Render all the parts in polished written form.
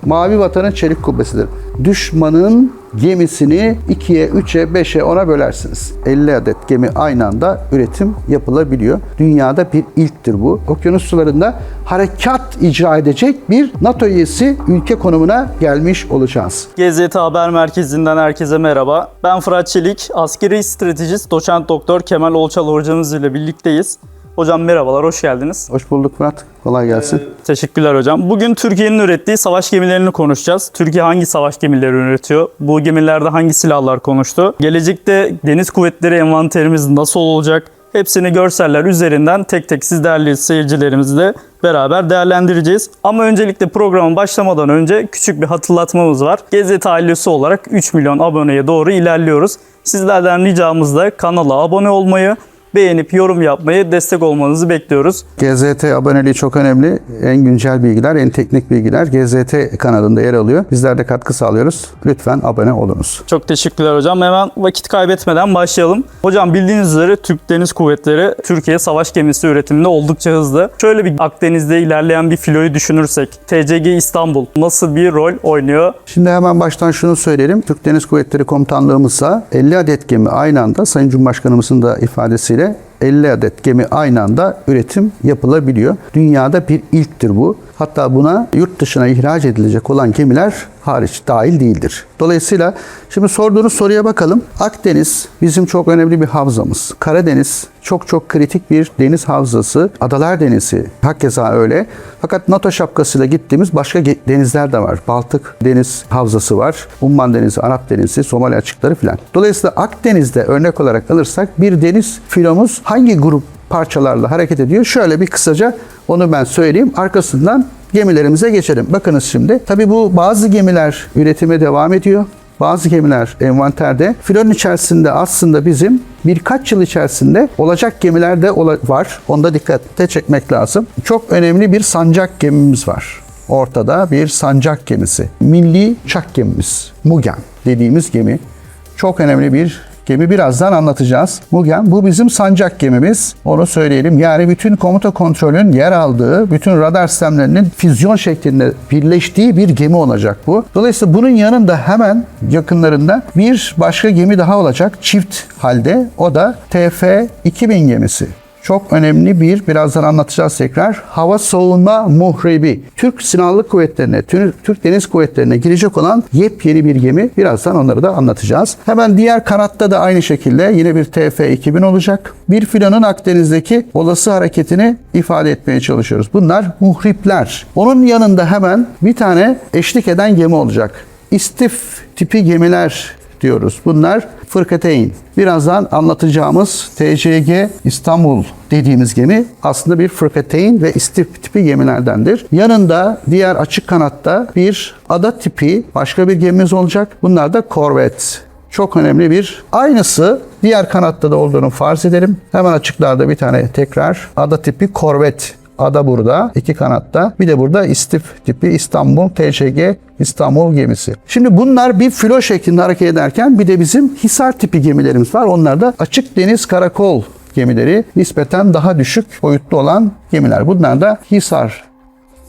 Mavi vatanın çelik kubbesidir. Düşmanın gemisini 2'ye, 3'e, 5'e, 10'a bölersiniz. 50 adet gemi aynı anda üretim yapılabiliyor. Dünyada bir ilktir bu. Okyanus sularında harekat icra edecek bir NATO üyesi ülke konumuna gelmiş olacağız. GZT Haber Merkezi'nden herkese merhaba. Ben Fırat Çelik, askeri stratejist doçent doktor Kemal Olçal hocamız ile birlikteyiz. Hocam merhabalar, hoş geldiniz. Hoş bulduk Fırat. Kolay gelsin. Teşekkürler hocam. Bugün Türkiye'nin ürettiği savaş gemilerini konuşacağız. Türkiye hangi savaş gemileri üretiyor? Bu gemilerde hangi silahlar konuştu? Gelecekte deniz kuvvetleri envanterimiz nasıl olacak? Hepsini görseller üzerinden tek tek siz değerli seyircilerimizle beraber değerlendireceğiz. Ama öncelikle programın başlamadan önce küçük bir hatırlatmamız var. GZT ailesi olarak 3 milyon aboneye doğru ilerliyoruz. Sizlerden ricamız da kanala abone olmayı, beğenip yorum yapmayı, destek olmanızı bekliyoruz. GZT aboneliği çok önemli. En güncel bilgiler, en teknik bilgiler GZT kanalında yer alıyor. Bizler de katkı sağlıyoruz. Lütfen abone olunuz. Çok teşekkürler hocam. Hemen vakit kaybetmeden başlayalım. Hocam bildiğiniz üzere Türk Deniz Kuvvetleri Türkiye savaş gemisi üretiminde oldukça hızlı. Şöyle bir Akdeniz'de ilerleyen bir filoyu düşünürsek TCG İstanbul nasıl bir rol oynuyor? Şimdi hemen baştan şunu söyleyelim. Türk Deniz Kuvvetleri Komutanlığımızsa 50 adet gemi aynı anda, Sayın Cumhurbaşkanımızın da ifadesiyle 50 adet gemi aynı anda üretim yapılabiliyor. Dünyada bir ilktir bu. Hatta buna yurt dışına ihraç edilecek olan gemiler hariç dahil değildir. Dolayısıyla şimdi sorduğunuz soruya bakalım. Akdeniz bizim çok önemli bir havzamız. Karadeniz çok kritik bir deniz havzası. Adalar Denizi hakeza öyle. Fakat NATO şapkasıyla gittiğimiz başka denizler de var. Baltık Deniz Havzası var. Umman Denizi, Arap Denizi, Somali açıkları filan. Dolayısıyla Akdeniz'de örnek olarak alırsak bir deniz filomuz hangi grup parçalarla hareket ediyor? Şöyle bir kısaca onu ben söyleyeyim. Arkasından gemilerimize geçelim. Bakınız şimdi. Tabii bu bazı gemiler üretime devam ediyor. Bazı gemiler envanterde. Filonun içerisinde aslında bizim birkaç yıl içerisinde olacak gemiler de var. Onda dikkate çekmek lazım. Çok önemli bir sancak gemimiz var. Ortada bir sancak gemisi. Milli uçak gemimiz. Mugen dediğimiz gemi. Çok önemli bir gemi, birazdan anlatacağız. Bu bizim sancak gemimiz. Onu söyleyelim. Yani bütün komuta kontrolün yer aldığı, bütün radar sistemlerinin füzyon şeklinde birleştiği bir gemi olacak bu. Dolayısıyla bunun yanında hemen yakınlarında bir başka gemi daha olacak. Çift halde. O da TF-2000 gemisi. Çok önemli birazdan anlatacağız tekrar. Hava savunma muhrebi. Türk Silahlı Kuvvetleri'ne, Türk Deniz Kuvvetleri'ne girecek olan yepyeni bir gemi. Birazdan onları da anlatacağız. Hemen diğer kanatta da aynı şekilde yine bir TF-2000 olacak. Bir filonun Akdeniz'deki olası hareketini ifade etmeye çalışıyoruz. Bunlar muhripler. Onun yanında hemen bir tane eşlik eden gemi olacak. İstif tipi gemiler diyoruz. Bunlar Fırkateyn. Birazdan anlatacağımız TCG İstanbul dediğimiz gemi aslında bir Fırkateyn ve istif tipi gemilerdendir. Yanında diğer açık kanatta bir ada tipi başka bir gemimiz olacak. Bunlar da korvet. Çok önemli bir. Aynısı diğer kanatta da olduğunu farz edelim. Hemen açıklarda bir tane tekrar ada tipi korvet. Ada burada, iki kanatta. Bir de burada istif tipi İstanbul TCG İstanbul gemisi. Şimdi bunlar bir filo şeklinde hareket ederken bir de bizim Hisar tipi gemilerimiz var. Onlar da açık deniz karakol gemileri, nispeten daha düşük boyutlu olan gemiler. Bunlar da Hisar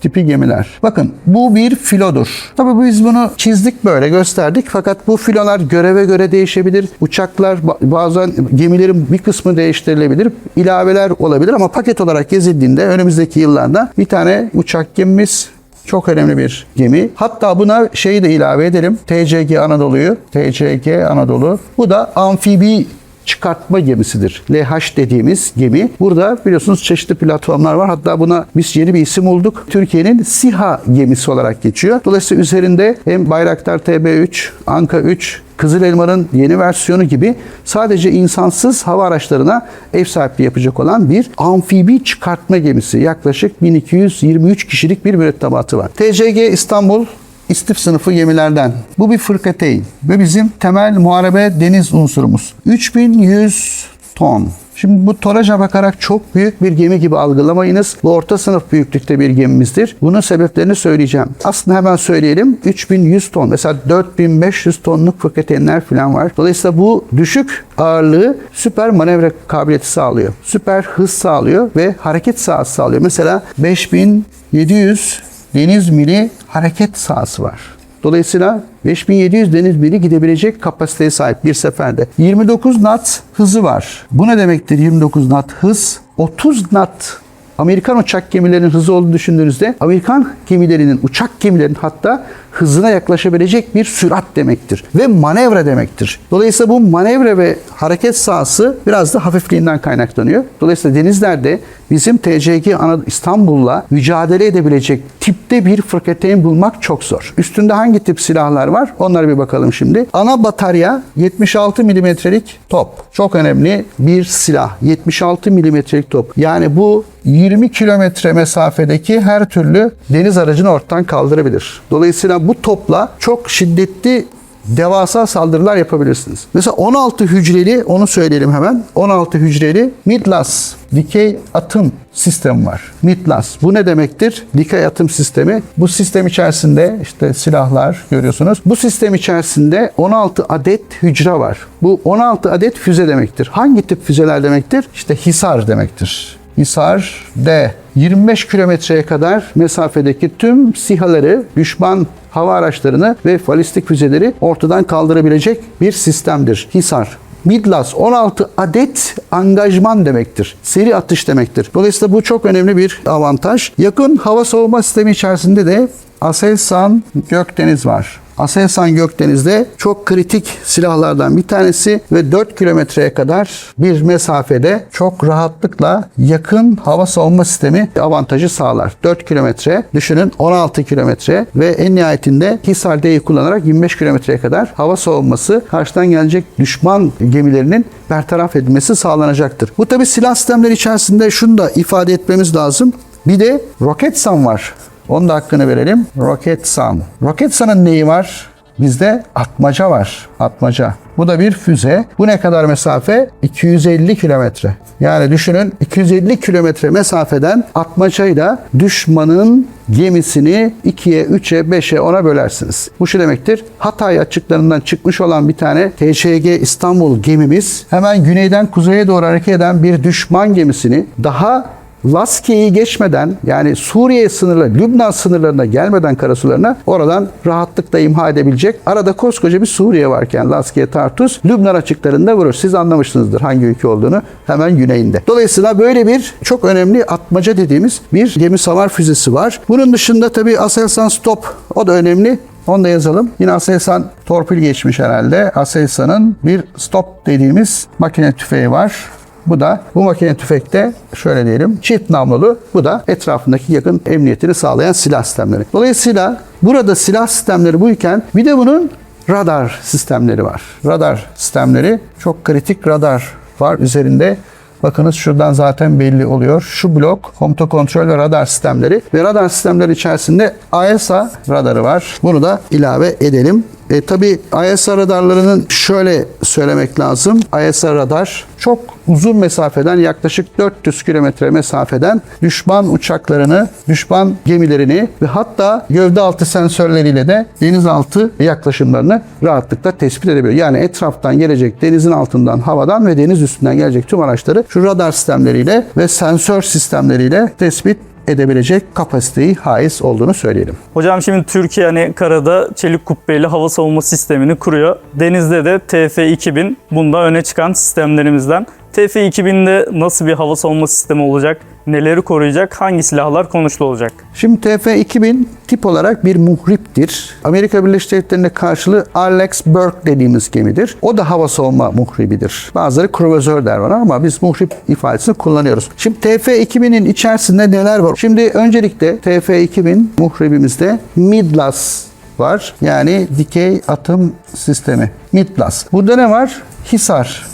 tipi gemiler. Bakın bu bir filodur. Tabii biz bunu çizdik, böyle gösterdik. Fakat bu filolar göreve göre değişebilir. Uçaklar, bazen gemilerin bir kısmı değiştirilebilir. İlaveler olabilir ama paket olarak gezildiğinde önümüzdeki yıllarda bir tane uçak gemimiz, çok önemli bir gemi. Hatta buna şeyi de ilave edelim. TCG Anadolu'yu. TCG Anadolu. Bu da amfibi çıkartma gemisidir. LH dediğimiz gemi. Burada biliyorsunuz çeşitli platformlar var. Hatta buna biz yeni bir isim bulduk. Türkiye'nin SİHA gemisi olarak geçiyor. Dolayısıyla üzerinde hem Bayraktar TB3, Anka 3, Kızıl Elma'nın yeni versiyonu gibi sadece insansız hava araçlarına ev sahipliği yapacak olan bir amfibi çıkartma gemisi. Yaklaşık 1223 kişilik bir mürettebatı var. TCG İstanbul İstif sınıfı gemilerden. Bu bir Fırkateyn ve bizim temel muharebe deniz unsurumuz. 3100 ton. Şimdi bu tonaja bakarak çok büyük bir gemi gibi algılamayınız. Bu orta sınıf büyüklükte bir gemimizdir. Bunun sebeplerini söyleyeceğim. Aslında hemen söyleyelim. 3100 ton. Mesela 4500 tonluk fırkateynler falan var. Dolayısıyla bu düşük ağırlığı süper manevra kabiliyeti sağlıyor. Süper hız sağlıyor ve hareket sağlığı sağlıyor. Mesela 5700 deniz mili hareket sahası var. Dolayısıyla 5700 deniz mili gidebilecek kapasiteye sahip bir seferde. 29 knot hızı var. Bu ne demektir 29 knot hız? 30 knot Amerikan uçak gemilerinin hızı olduğunu düşündüğünüzde Amerikan gemilerinin, uçak gemilerinin hatta hızına yaklaşabilecek bir sürat demektir. Ve manevra demektir. Dolayısıyla bu manevra ve hareket sahası biraz da hafifliğinden kaynaklanıyor. Dolayısıyla denizlerde bizim TCG İstanbul'la mücadele edebilecek tipte bir fırkateyn bulmak çok zor. Üstünde hangi tip silahlar var? Onlara bir bakalım şimdi. Ana batarya 76 milimetrelik top. Çok önemli bir silah. 76 milimetrelik top. Yani bu 20 kilometre mesafedeki her türlü deniz aracını ortadan kaldırabilir. Dolayısıyla bu topla çok şiddetli devasa saldırılar yapabilirsiniz. Mesela 16 hücreli, onu söyleyelim hemen. 16 hücreli MIDLAS dikey atım sistemi var. MIDLAS. Bu ne demektir? Dikey atım sistemi. Bu sistem içerisinde işte silahlar görüyorsunuz. Bu sistem içerisinde 16 adet hücre var. Bu 16 adet füze demektir. Hangi tip füzeler demektir? İşte HISAR demektir. HISAR D. 25 kilometreye kadar mesafedeki tüm SİHA'ları, düşman hava araçlarını ve balistik füzeleri ortadan kaldırabilecek bir sistemdir. HISAR. MIDLAS 16 adet angajman demektir. Seri atış demektir. Dolayısıyla bu çok önemli bir avantaj. Yakın hava savunma sistemi içerisinde de Aselsan Gökdeniz var. Aselsan Gökdeniz'de çok kritik silahlardan bir tanesi ve 4 kilometreye kadar bir mesafede çok rahatlıkla yakın hava savunma sistemi avantajı sağlar. 4 kilometre, düşünün 16 kilometre ve en nihayetinde HISAR D'yi kullanarak 25 kilometreye kadar hava savunması karşıdan gelecek düşman gemilerinin bertaraf edilmesi sağlanacaktır. Bu tabi silah sistemleri içerisinde şunu da ifade etmemiz lazım. Bir de Roketsan var. Onun da hakkını verelim. Roketsan. Roketsan'ın neyi var? Bizde atmaca var. Atmaca. Bu da bir füze. Bu ne kadar mesafe? 250 kilometre. Yani düşünün 250 kilometre mesafeden atmacayla düşmanın gemisini 2'ye, 3'e, 5'e, 10'a bölersiniz. Bu şu demektir. Hatay açıklarından çıkmış olan bir tane TCG İstanbul gemimiz hemen güneyden kuzeye doğru hareket eden bir düşman gemisini daha Laskiye'yi geçmeden, yani Suriye sınırları, Lübnan sınırlarına gelmeden karasularına oradan rahatlıkla imha edebilecek. Arada koskoca bir Suriye varken Laskiye, Tartus, Lübnan açıklarında vurur. Siz anlamışsınızdır hangi ülke olduğunu, hemen güneyinde. Dolayısıyla böyle bir çok önemli atmaca dediğimiz bir gemi savar füzesi var. Bunun dışında tabii Aselsan Stop, o da önemli. Onu da yazalım. Yine Aselsan torpil geçmiş herhalde. Aselsan'ın bir Stop dediğimiz makine tüfeği var. Bu makine tüfekte şöyle diyelim çift namlulu. Bu da etrafındaki yakın emniyetini sağlayan silah sistemleri. Dolayısıyla burada silah sistemleri buyken bir de bunun radar sistemleri var. Radar sistemleri, çok kritik radar var üzerinde. Bakınız şuradan zaten belli oluyor. Şu blok komuta kontrol ve radar sistemleri ve radar sistemleri içerisinde AESA radarı var. Bunu da ilave edelim. Tabii AESA radarlarının şöyle söylemek lazım. AESA radar çok uzun mesafeden, yaklaşık 400 kilometre mesafeden düşman uçaklarını, düşman gemilerini ve hatta gövde altı sensörleriyle de denizaltı yaklaşımlarını rahatlıkla tespit edebiliyor. Yani etraftan gelecek, denizin altından, havadan ve deniz üstünden gelecek tüm araçları şu radar sistemleriyle ve sensör sistemleriyle tespit edebilecek kapasiteyi haiz olduğunu söyleyelim. Hocam şimdi Türkiye hani karada çelik kubbeyle hava savunma sistemini kuruyor. Denizde de TF2000 bunda öne çıkan sistemlerimizden. TF2000'de nasıl bir hava savunma sistemi olacak? Neleri koruyacak? Hangi silahlar konuşlu olacak? Şimdi TF2000 tip olarak bir muhriptir. Amerika Birleşik Devletleri'nde karşılığı Alex Burke dediğimiz gemidir. O da hava savunma muhribidir. Bazıları kruvazör der bana ama biz muhrip ifadesini kullanıyoruz. Şimdi TF2000'in içerisinde neler var? Şimdi öncelikle TF2000 muhribimizde MIDLAS var. Yani dikey atım sistemi. MIDLAS. Burada ne var? HISAR.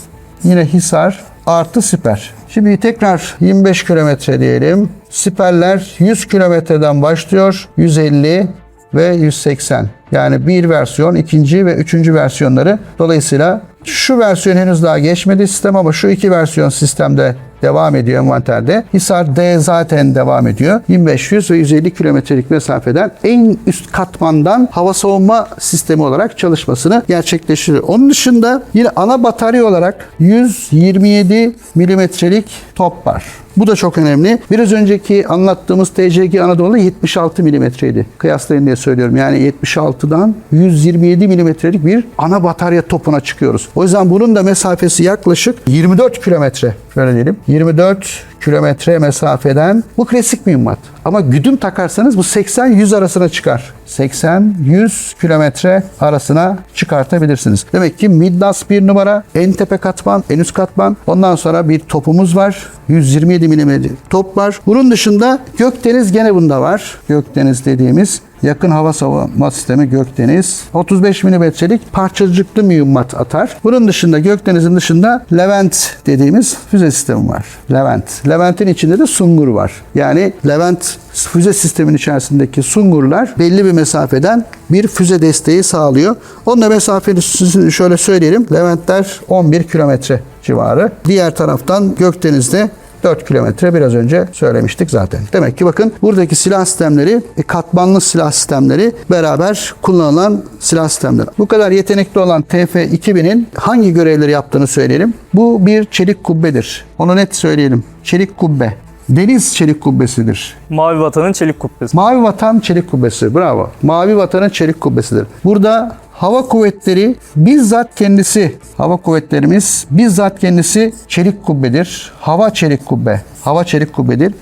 Yine HISAR artı siper. Şimdi tekrar 25 kilometre diyelim. Siperler 100 kilometreden başlıyor. 150 ve 180. Yani bir versiyon, ikinci ve üçüncü versiyonları. Dolayısıyla Şu versiyon henüz daha geçmedi sistem ama şu iki versiyon sistemde devam ediyor envanterde. Hisar D zaten devam ediyor. 1500 ve 150 kilometrelik mesafeden en üst katmandan hava savunma sistemi olarak çalışmasını gerçekleştiriyor. Onun dışında yine ana batarya olarak 127 milimetrelik top var. Bu da çok önemli. Biraz önceki anlattığımız TCG Anadolu 76 milimetreydi. Kıyaslayın diye söylüyorum. Yani 76'dan 127 milimetrelik bir ana batarya topuna çıkıyoruz. O yüzden bunun da mesafesi yaklaşık 24 kilometre. Şöyle diyelim. 24 kilometre mesafeden bu klasik mühimmat. Ama güdüm takarsanız bu 80-100 arasına çıkar. 80-100 kilometre arasına çıkartabilirsiniz. Demek ki Midnas bir numara, en tepe katman, en üst katman. Ondan sonra bir topumuz var. 127 mm top var. Bunun dışında Gökdeniz gene bunda var. Gökdeniz dediğimiz yakın hava savunma sistemi Gökdeniz. 35 milimetrelik parçacıklı mühimmat atar. Bunun dışında Gökdeniz'in dışında Levent dediğimiz füze sistemi var. Levent. Levent'in içinde de Sungur var. Yani Levent füze sistemin içerisindeki Sungurlar belli bir mesafeden bir füze desteği sağlıyor. Onun da mesafesini şöyle söyleyelim. Leventler 11 kilometre civarı. Diğer taraftan Gökdeniz'de 4 kilometre biraz önce söylemiştik zaten. Demek ki bakın buradaki silah sistemleri, katmanlı silah sistemleri beraber kullanılan silah sistemleri. Bu kadar yetenekli olan TF-2000'in hangi görevleri yaptığını söyleyelim. Bu bir çelik kubbedir. Onu net söyleyelim. Çelik kubbe. Deniz çelik kubbesidir. Mavi Vatan'ın çelik kubbesi. Mavi Vatan çelik kubbesi. Bravo. Mavi Vatan'ın çelik kubbesidir. Burada hava kuvvetleri bizzat kendisi, hava kuvvetlerimiz bizzat kendisi çelik kubbedir. Hava çelik kubbe. Hava çelik kubbedir.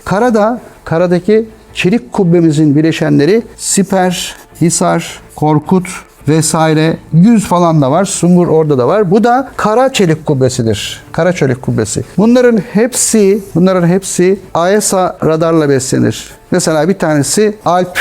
Karadaki çelik kubbemizin bileşenleri Siper, Hisar, Korkut vesaire 100 falan da var. Sungur orada da var. Bu da kara çelik kubbesidir. Kara çelik kubbesi. Bunların hepsi AESA radarla beslenir. Mesela bir tanesi Alp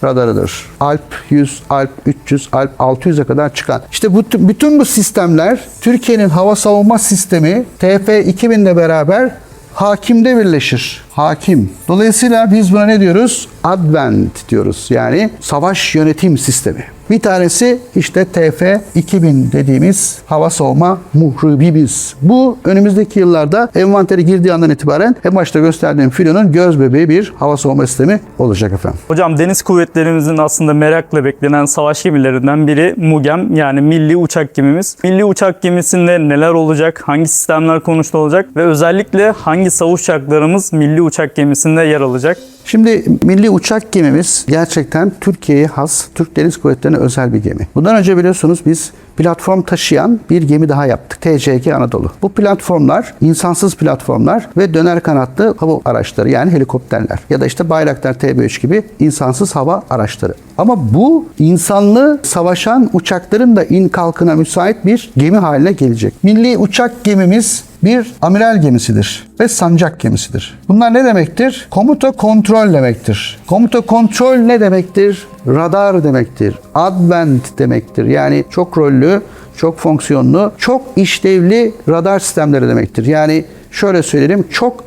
radarıdır. Alp 100, Alp 300, Alp 600'e kadar çıkan. İşte bütün bu sistemler Türkiye'nin hava savunma sistemi TF-2000 ile beraber Hakim'de birleşir. Hakim. Dolayısıyla biz buna ne diyoruz? Advent diyoruz. Yani savaş yönetim sistemi. Bir tanesi işte TF-2000 dediğimiz hava savunma muhrebimiz. Bu önümüzdeki yıllarda envantere girdiği andan itibaren en başta gösterdiğim filonun göz bebeği bir hava savunma sistemi olacak efendim. Hocam deniz kuvvetlerimizin aslında merakla beklenen savaş gemilerinden biri MUGEM, yani milli uçak gemimiz. Milli uçak gemisinde neler olacak, hangi sistemler konuşulacak ve özellikle hangi savaş uçaklarımız milli uçak gemisinde yer alacak? Şimdi milli uçak gemimiz gerçekten Türkiye'ye has, Türk Deniz Kuvvetleri'ne özel bir gemi. Bundan önce biliyorsunuz biz platform taşıyan bir gemi daha yaptık. TCG Anadolu. Bu platformlar insansız platformlar ve döner kanatlı hava araçları, yani helikopterler ya da işte Bayraktar TB3 gibi insansız hava araçları. Ama bu insanlı savaşan uçakların da in kalkına müsait bir gemi haline gelecek. Milli uçak gemimiz bir amiral gemisidir ve sancak gemisidir. Bunlar ne demektir? Komuta kontrol demektir. Komuta kontrol ne demektir? Radar demektir. Advent demektir. Yani çok rollü, çok fonksiyonlu, çok işlevli radar sistemleri demektir. Yani şöyle söyleyelim, çok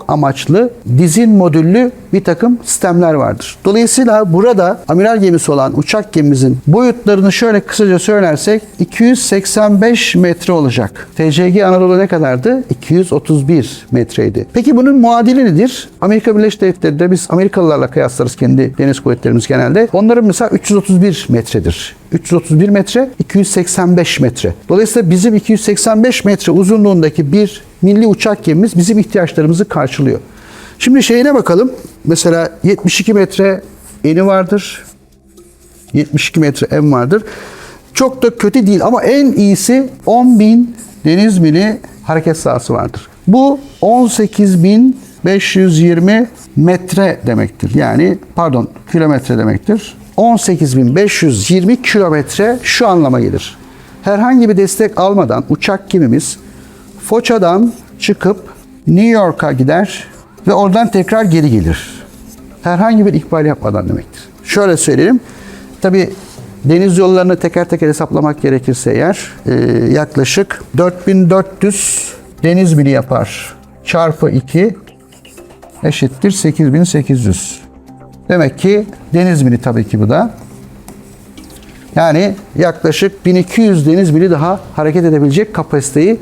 amaçlı dizin modüllü bir takım sistemler vardır. Dolayısıyla burada amiral gemisi olan uçak gemimizin boyutlarını şöyle kısaca söylersek 285 metre olacak. TCG Anadolu ne kadardı? 231 metreydi. Peki bunun muadili nedir? Amerika Birleşik Devletleri'de biz Amerikalılarla kıyaslarız kendi deniz kuvvetlerimiz genelde. Onların mesela 331 metredir. 331 metre, 285 metre. Dolayısıyla bizim 285 metre uzunluğundaki bir milli uçak gemimiz bizim ihtiyaçlarımızı karşılıyor. Şimdi şeyine bakalım. Mesela 72 metre eni vardır. 72 metre en vardır. Çok da kötü değil ama en iyisi 10.000 deniz mili hareket sahası vardır. Bu 18.520 metre demektir. Yani pardon, kilometre demektir. 18.520 kilometre şu anlama gelir. Herhangi bir destek almadan uçak gemimiz Foça'dan çıkıp New York'a gider ve oradan tekrar geri gelir. Herhangi bir ihmal yapmadan demektir. Şöyle söyleyelim. Tabii deniz yollarını teker teker hesaplamak gerekirse eğer yaklaşık 4400 deniz mili yapar. Çarpı 2 eşittir 8800. Demek ki deniz mili tabii ki bu da. Yani yaklaşık 1200 deniz mili daha hareket edebilecek kapasiteyi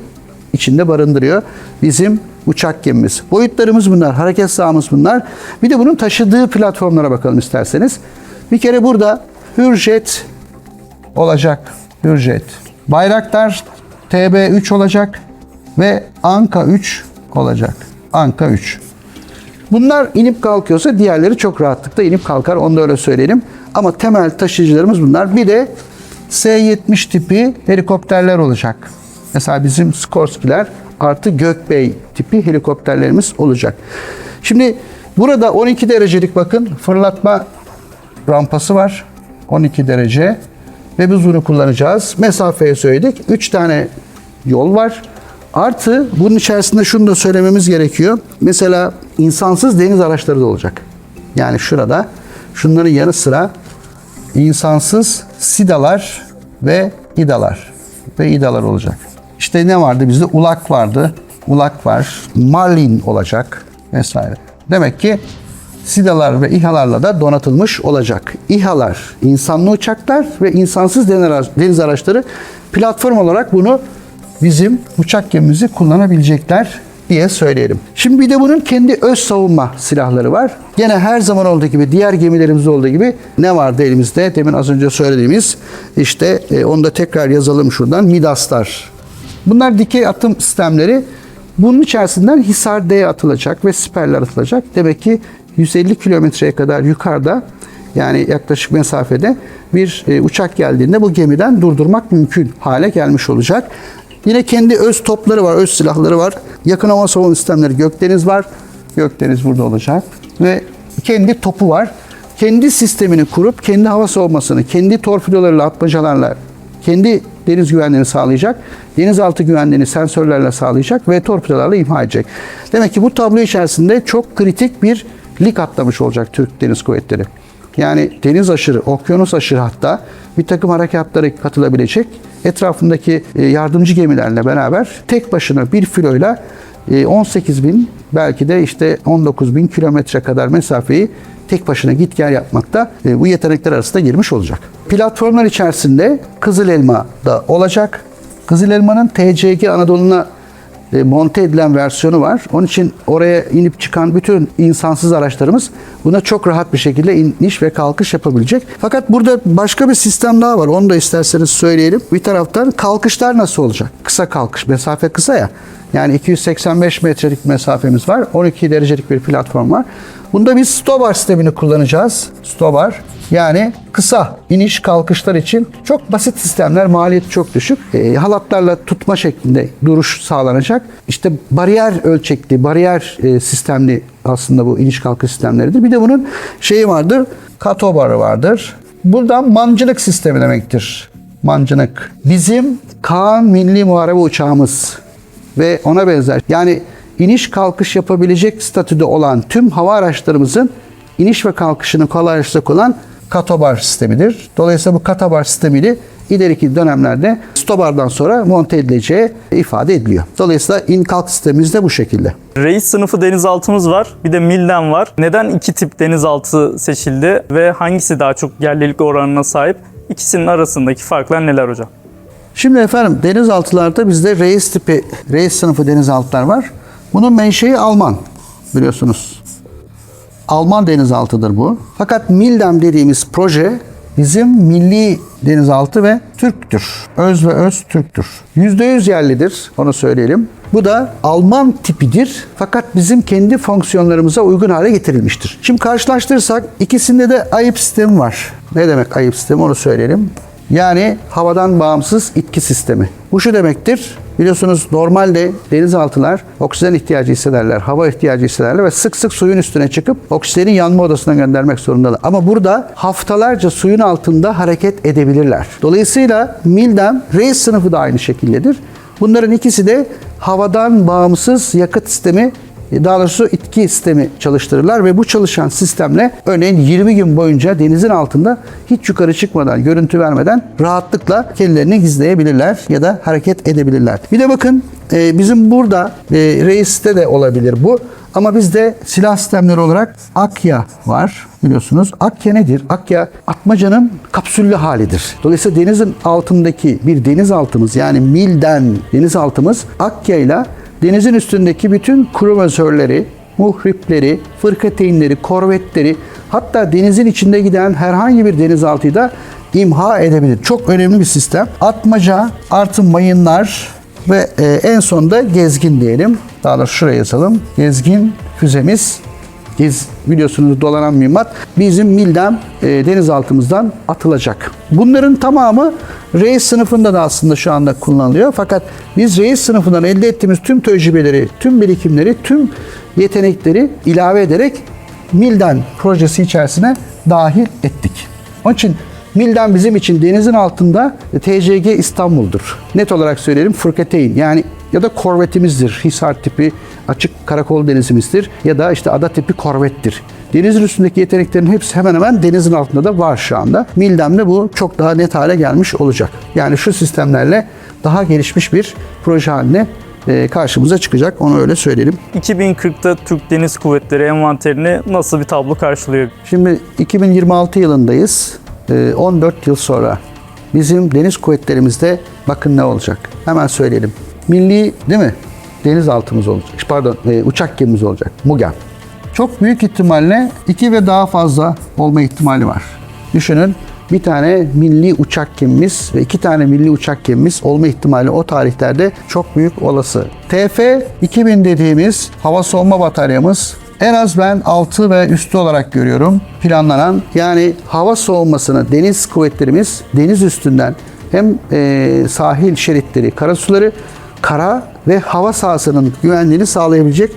içinde barındırıyor bizim uçak gemimiz. Boyutlarımız bunlar, hareket sahamız bunlar. Bir de bunun taşıdığı platformlara bakalım isterseniz. Bir kere burada Hürjet olacak. Hürjet. Bayraktar TB3 olacak ve Anka 3 olacak. Anka 3. Bunlar inip kalkıyorsa diğerleri çok rahatlıkla inip kalkar. Onu da öyle söyleyelim. Ama temel taşıyıcılarımız bunlar. Bir de S-70 tipi helikopterler olacak. Mesela bizim Skorsky'ler artı Gökbey tipi helikopterlerimiz olacak. Şimdi burada 12 derecelik bakın fırlatma rampası var. 12 derece. Ve biz bunu kullanacağız. Mesafeyi söyledik. 3 tane yol var. Artı bunun içerisinde şunu da söylememiz gerekiyor. Mesela insansız deniz araçları da olacak. Yani şurada şunların yanı sıra insansız SİDA'lar ve İDA'lar olacak. İşte ne vardı bizde? ULAK vardı. ULAK var. Marlin olacak vesaire. Demek ki SİDA'lar ve İHA'larla da donatılmış olacak. İHA'lar insanlı uçaklar ve insansız deniz araçları platform olarak bunu bizim uçak gemimizi kullanabilecekler diye söyleyelim. Şimdi bir de bunun kendi öz savunma silahları var. Gene her zaman olduğu gibi, diğer gemilerimizde olduğu gibi ne vardı elimizde? Demin az önce söylediğimiz işte onu da tekrar yazalım şuradan. Midaslar. Bunlar dikey atım sistemleri. Bunun içerisinden Hisar D'ye atılacak ve siperler atılacak. Demek ki 150 kilometreye kadar yukarıda yani yaklaşık mesafede bir uçak geldiğinde bu gemiden durdurmak mümkün hale gelmiş olacak. Yine kendi öz topları var, öz silahları var. Yakın hava savunma sistemleri Gökdeniz var. Gökdeniz burada olacak. Ve kendi topu var. Kendi sistemini kurup kendi hava savunmasını, kendi torpidolarıyla, atmacalarla, kendi deniz güvenliğini sağlayacak. Denizaltı güvenliğini sensörlerle sağlayacak ve torpidolarla imha edecek. Demek ki bu tablo içerisinde çok kritik bir lig atlamış olacak Türk Deniz Kuvvetleri. Yani deniz aşırı, okyanus aşırı hatta bir takım harekatlara katılabilecek etrafındaki yardımcı gemilerle beraber tek başına bir filoyla 18.000 belki de işte 19.000 kilometre kadar mesafeyi tek başına git gel yapmakta bu yetenekler arasında girmiş olacak. Platformlar içerisinde Kızıl Elma da olacak. Kızıl Elma'nın TCG Anadolu'na monte edilen versiyonu var. Onun için oraya inip çıkan bütün insansız araçlarımız buna çok rahat bir şekilde iniş ve kalkış yapabilecek. Fakat burada başka bir sistem daha var. Onu da isterseniz söyleyelim. Bir taraftan kalkışlar nasıl olacak? Kısa kalkış. Mesafe kısa ya. Yani 285 metrelik mesafemiz var. 12 derecelik bir platform var. Bunda biz Stobar sistemini kullanacağız. Stobar. Yani kısa iniş kalkışlar için çok basit sistemler, maliyeti çok düşük. Halatlarla tutma şeklinde duruş sağlanacak. İşte bariyer ölçekli, bariyer sistemli aslında bu iniş kalkış sistemleridir. Bir de bunun şeyi vardır, katobarı vardır. Buradan mancınık sistemi demektir. Mancınık. Bizim Kaan Milli Muharebe Uçağımız ve ona benzer. Yani iniş kalkış yapabilecek statüde olan tüm hava araçlarımızın iniş ve kalkışını kolaylaştıracak olan katobar sistemidir. Dolayısıyla bu katobar sistemiyle ileriki dönemlerde Stobar'dan sonra monte edileceği ifade ediliyor. Dolayısıyla in-kalk sistemimiz de bu şekilde. Reis sınıfı denizaltımız var. Bir de Milden var. Neden iki tip denizaltı seçildi ve hangisi daha çok yerlilik oranına sahip? İkisinin arasındaki farklar neler hocam? Şimdi efendim denizaltılarda bizde reis tipi, reis sınıfı denizaltılar var. Bunun menşei Alman biliyorsunuz. Alman denizaltıdır bu. Fakat Milden dediğimiz proje bizim milli denizaltı ve Türktür. Öz ve öz Türktür. %100 yerlidir, onu söyleyelim. Bu da Alman tipidir. Fakat bizim kendi fonksiyonlarımıza uygun hale getirilmiştir. Şimdi karşılaştırırsak ikisinde de AYIP sistemi var. Ne demek AYIP sistemi onu söyleyelim. Yani havadan bağımsız itki sistemi. Bu şu demektir. Biliyorsunuz normalde denizaltılar oksijen ihtiyacı hissederler, hava ihtiyacı hissederler ve sık sık suyun üstüne çıkıp oksijeni yanma odasına göndermek zorundalar. Ama burada haftalarca suyun altında hareket edebilirler. Dolayısıyla Milden, reis sınıfı da aynı şekildedir. Bunların ikisi de havadan bağımsız yakıt sistemi daha doğrusu itki sistemi çalıştırırlar ve bu çalışan sistemle örneğin 20 gün boyunca denizin altında hiç yukarı çıkmadan, görüntü vermeden rahatlıkla kendilerini gizleyebilirler ya da hareket edebilirler. Bir de bakın bizim burada Reis'te de olabilir bu. Ama bizde silah sistemleri olarak Akya var biliyorsunuz. Akya nedir? Akya Atmaca'nın kapsüllü halidir. Dolayısıyla denizin altındaki bir denizaltımız yani Mil'den denizaltımız Akya ile denizin üstündeki bütün kruvazörleri, muhripleri, fırkateynleri, korvetleri hatta denizin içinde giden herhangi bir denizaltıyı da imha edebilir. Çok önemli bir sistem. Atmaca artı mayınlar ve en sonunda gezgin diyelim. Daha da şuraya yazalım. Gezgin füzemiz. Biliyorsunuz dolanan mühimmat bizim Mil'den denizaltımızdan atılacak. Bunların tamamı Reis sınıfında da aslında şu anda kullanılıyor. Fakat biz Reis sınıfından elde ettiğimiz tüm tecrübeleri, tüm birikimleri, tüm yetenekleri ilave ederek Mil'den projesi içerisine dahil ettik. Onun için Mil'den bizim için denizin altında TCG İstanbul'dur. Net olarak söyleyelim fırkateyn yani ya da korvetimizdir. Hisar tipi açık karakol denizimizdir ya da işte ada tipi korvettir. Denizin üstündeki yeteneklerin hepsi hemen hemen denizin altında da var şu anda. Mil'den bu çok daha net hale gelmiş olacak. Yani şu sistemlerle daha gelişmiş bir proje haline karşımıza çıkacak. Onu öyle söyleyelim. 2040'ta Türk Deniz Kuvvetleri envanterini nasıl bir tablo karşılıyor? Şimdi 2026 yılındayız. 14 yıl sonra bizim deniz kuvvetlerimizde bakın ne olacak. Hemen söyleyelim. Milli değil mi? Denizaltımız olacak. Pardon, uçak gemimiz olacak. MUGEM. Çok büyük ihtimalle 2 ve daha fazla olma ihtimali var. Düşünün bir tane milli uçak gemimiz ve 2 tane milli uçak gemimiz olma ihtimali o tarihlerde çok büyük olası. TF-2000 dediğimiz hava savunma bataryamız en az ben 6 ve üstü olarak görüyorum planlanan. Yani hava savunmasını deniz kuvvetlerimiz deniz üstünden hem sahil şeritleri, karasuları, kara ve hava sahasının güvenliğini sağlayabilecek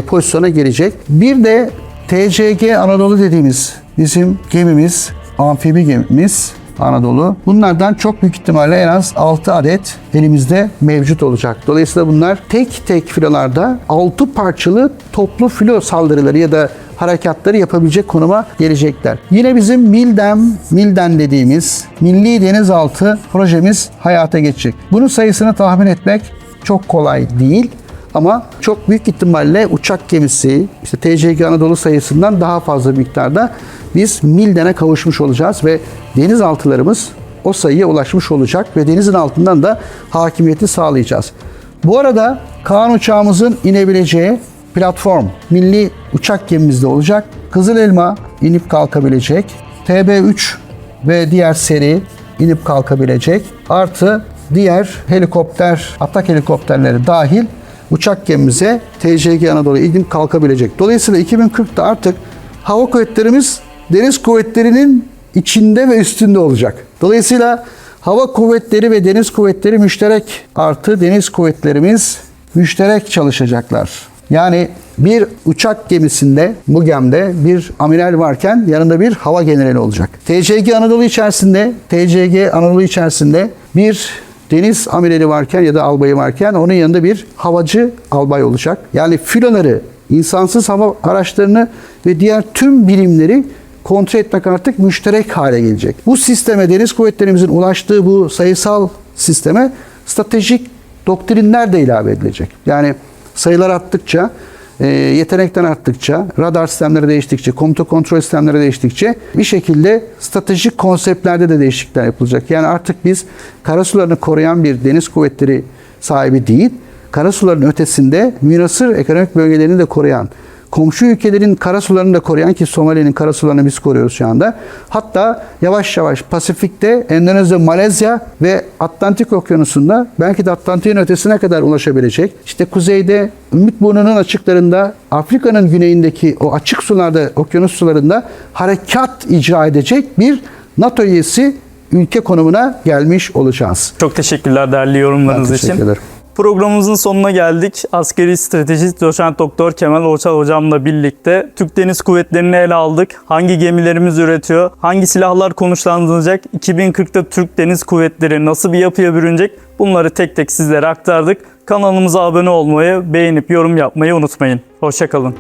pozisyona gelecek. Bir de TCG Anadolu dediğimiz bizim gemimiz, amfibi gemimiz Anadolu. Bunlardan çok büyük ihtimalle en az 6 adet elimizde mevcut olacak. Dolayısıyla bunlar tek tek filolarda 6 parçalı toplu filo saldırıları ya da harekatları yapabilecek konuma gelecekler. Yine bizim Mil'den dediğimiz Milli Denizaltı projemiz hayata geçecek. Bunun sayısını tahmin etmek çok kolay değil. Ama çok büyük ihtimalle uçak gemisi, işte TCG Anadolu sayısından daha fazla miktarda biz Mil'dene kavuşmuş olacağız ve denizaltılarımız o sayıya ulaşmış olacak ve denizin altından da hakimiyeti sağlayacağız. Bu arada Kaan uçağımızın inebileceği platform milli uçak gemimizde olacak. Kızıl Elma inip kalkabilecek. TB3 ve diğer seri inip kalkabilecek. Artı diğer helikopter, atak helikopterleri dahil uçak gemimize TCG Anadolu inip kalkabilecek. Dolayısıyla 2040'ta artık hava kuvvetlerimiz deniz kuvvetlerinin içinde ve üstünde olacak. Dolayısıyla hava kuvvetleri ve deniz kuvvetleri müşterek artı deniz kuvvetlerimiz müşterek çalışacaklar. Yani bir uçak gemisinde, bu gemide bir amiral varken yanında bir hava generali olacak. TCG Anadolu içerisinde bir deniz amirali varken ya da albayı varken onun yanında bir havacı albay olacak. Yani filoları, insansız hava araçlarını ve diğer tüm birimleri kontrol etmek artık müşterek hale gelecek. Bu sisteme, deniz kuvvetlerimizin ulaştığı bu sayısal sisteme stratejik doktrinler de ilave edilecek. Yani sayılar arttıkça, yetenekten arttıkça, radar sistemleri değiştikçe, komuta kontrol sistemleri değiştikçe bir şekilde stratejik konseptlerde de değişiklikler yapılacak. Yani artık biz karasularını koruyan bir deniz kuvvetleri sahibi değil, karasuların ötesinde münhasır ekonomik bölgelerini de koruyan, komşu ülkelerin karasularını da koruyan ki Somali'nin karasularını biz koruyoruz şu anda. Hatta yavaş yavaş Pasifik'te Endonezya, Malezya ve Atlantik Okyanusu'nda belki de Atlantik'in ötesine kadar ulaşabilecek. İşte kuzeyde Ümitburnu'nun açıklarında, Afrika'nın güneyindeki o açık sularda, okyanus sularında harekat icra edecek bir NATO üyesi ülke konumuna gelmiş olacağız. Çok teşekkürler değerli yorumlarınız için. Teşekkür ederim. Programımızın sonuna geldik. Askeri stratejist Doçent Doktor Kemal Orçal hocamla birlikte Türk Deniz Kuvvetleri'ni ele aldık. Hangi gemilerimiz üretiyor? Hangi silahlar konuşlandırılacak? 2040'ta Türk Deniz Kuvvetleri nasıl bir yapıya bürünecek? Bunları tek tek sizlere aktardık. Kanalımıza abone olmayı, beğenip yorum yapmayı unutmayın. Hoşça kalın.